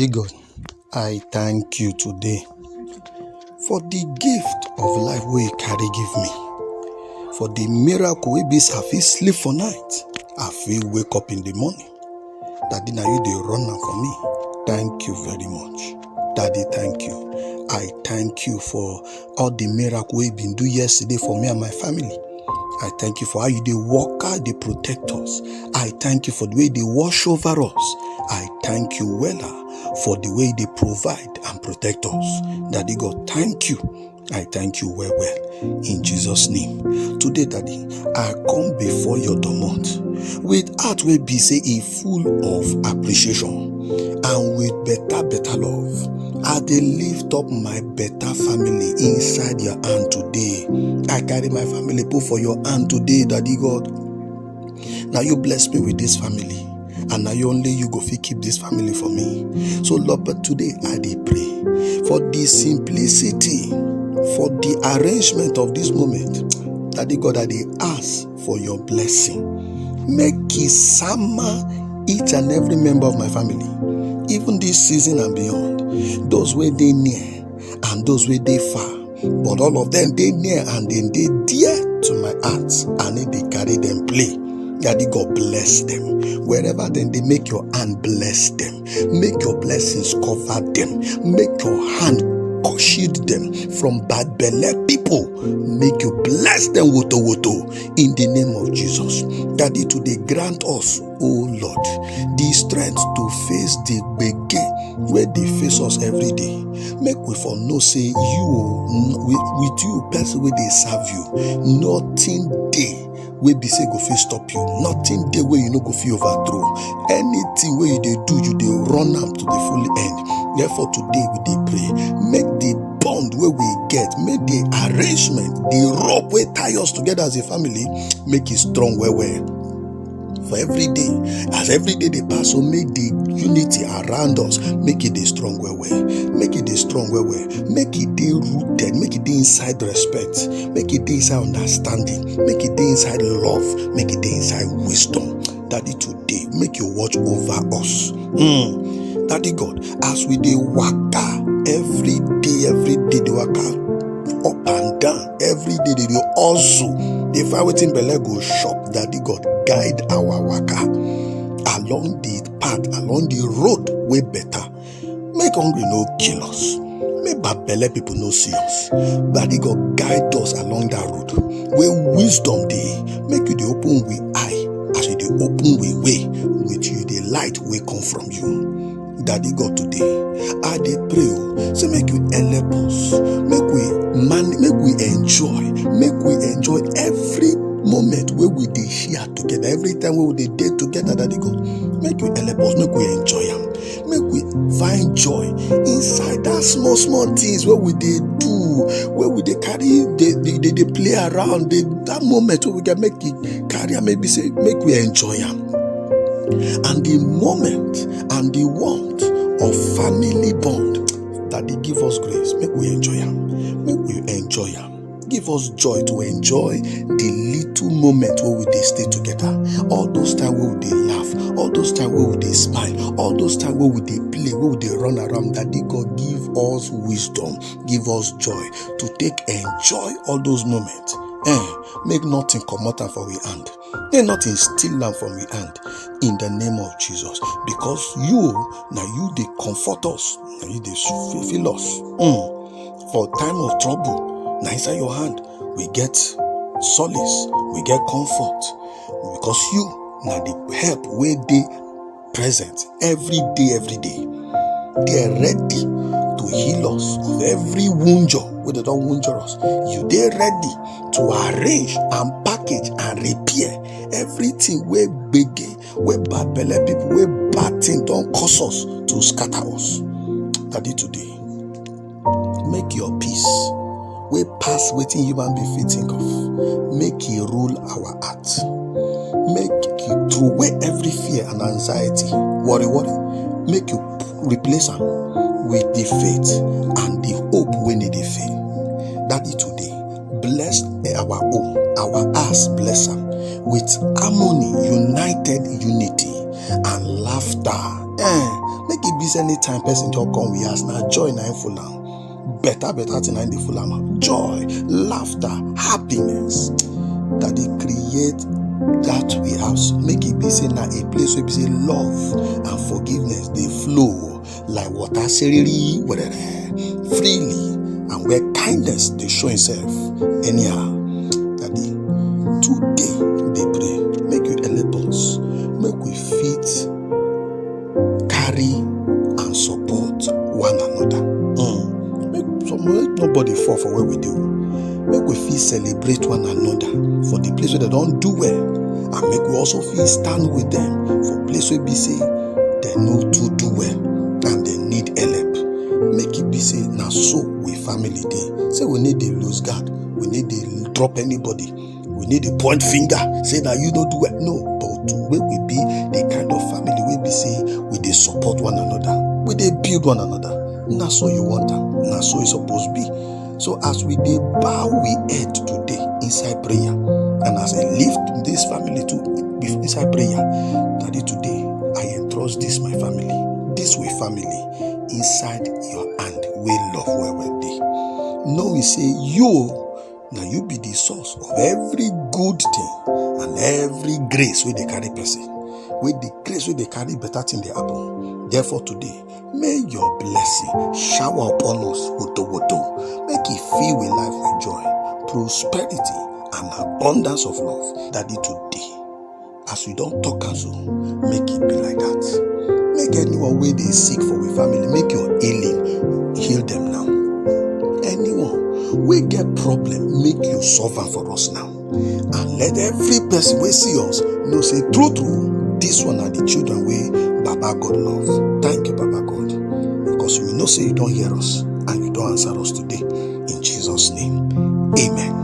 Hey God, I thank you today for the gift of life wey you carry give me, for the miracle wey be say I fit sleep for night, I fit wake up in the morning. Daddy, na you dey run am for me. Thank you very much. Daddy, thank you. I thank you for all the miracle wey you been do yesterday for me and my family. I thank you for how you dey walk out, dey protect us. I thank you for the way you dey watch over us. I thank you wella for the way they provide and protect us. Daddy God, thank you. I thank you well. In Jesus' name. Today, Daddy, I come before your domot with heart wey be say e full of appreciation and with better love. I dey lift up my better family inside your hand today. I carry my family put for your hand today, Daddy God. Now you bless me with this family. And now only you go fit keep this family for me. So Lord, but today I dey pray for the simplicity, for the arrangement of this moment. Daddy God, I dey ask for your blessing. Make it summer each and every member of my family, even this season and beyond. Those where they near and those where they far, but all of them they near and then they dear to my heart, and they carry them play. Daddy God, bless them. Wherever then they make your hand bless them. Make your blessings cover them. Make your hand shield them from bad belly people. Make you bless them woto in the name of Jesus. Daddy, today grant us, oh Lord, the strength to face the gbege where they face us every day. Make we for no say you with you person where they serve you. Nothing day wey be say go fit stop you. Nothing dey wey you no go fit overthrow. Anything wey you dey do, you dey run am to the full end. Therefore today we dey pray, make the bond wey we get, make the arrangement, the rope wey tie us together as a family, make it strong well. For every day, as every day they pass, so make the unity around us, make it dey strong well. Make it dey strong well. Make it dey rooted, make it dey inside respect, make it dey inside understanding, make it dey inside love, make it dey inside wisdom. Daddy, today make you watch over us. Daddy God, as we dey waka every day they waka up and down, every day they also they find wetin belle go shop. Daddy God, guide our waka along the path, along the road way better. Make hungry no kill us. Make bad belle people no see us. Daddy God, guide us along that road where wisdom dey. Make you dey open we eye as you dey open we way with you the light will come from you. Daddy God, today I dey pray, say make you help us, make we enjoy every moment where we dey share together, every time we dey date together. Daddy God, make you help us, make we enjoy them, make we find joy inside that small things where we dey do, where we dey carry, they play around, that moment where we can make it carry, maybe say make we enjoy them. And the moment and the want of family bond, Daddy, give us grace, make we enjoy them, give us joy to enjoy the little moment where we dey stay together, all those times where we dey laugh, all those times where we dey smile, all those times where we dey play, where we dey run around. Daddy God, give us wisdom, give us joy to take enjoy all those moments. Make nothing come out for we hand. May nothing steal them from we hand. In the name of Jesus. Because you they comfort us. Now you they fill us. For time of trouble, now inside your hand, we get solace, we get comfort. Because you now the help where they present every day. They are ready to heal us of every woundure where they don't woundure us. You they ready to arrange and package and repair everything where big, where bad belly people, where bad thing don't cause us to scatter us. Daddy, today make your peace where pass waiting human be fit think of. Make it rule our heart. Make you throw away every fear and anxiety, worry. Make you replace them with the faith and the hope when they fail. Daddy, today bless our home, our house, bless them with harmony, united unity and laughter. Make it be anytime person just come with us now. Joy na full am. Better thing na the full am. Joy, laughter, happiness. That they create that we house. Make it be na a place where be say love and forgiveness they flow like water freely and where kindness they show itself anyhow. That today they pray. Make you elephants. Make we fit carry and support one another. Make nobody fall for what we do. Make we feel celebrate one another for the place where they don't do well, and make we also feel stand with them for place where we say they know to do well and they need help. Make it be say now so we family day. Say we need to lose guard, we need to drop anybody, we need to point finger, say that you don't do well. No, but to where we be the kind of family we be say we they support one another, we they build one another. Now so you want them, now so it's supposed to be. So as we dey bow we head today inside prayer, and as I lift this family to inside prayer, Daddy, today I entrust this my family, this way family, inside your hand. We love where we dey. No, we say now you be the source of every good thing and every grace where they carry person. With the grace where they carry better thing they happen. Therefore today, may your blessing shower upon us. Make it fill with life with joy, prosperity, and abundance of love. Daddy, today, as we don't talk and so, make it be like that. Make anyone where they seek for a family, make your healing, heal them now. Anyone we get problem, make you solve for us now. And let every person we see us know say true, this one are the children we Baba God love. Thank you, Baba God, because we know say you don't hear us and you don't answer us today. In Jesus' name, amen.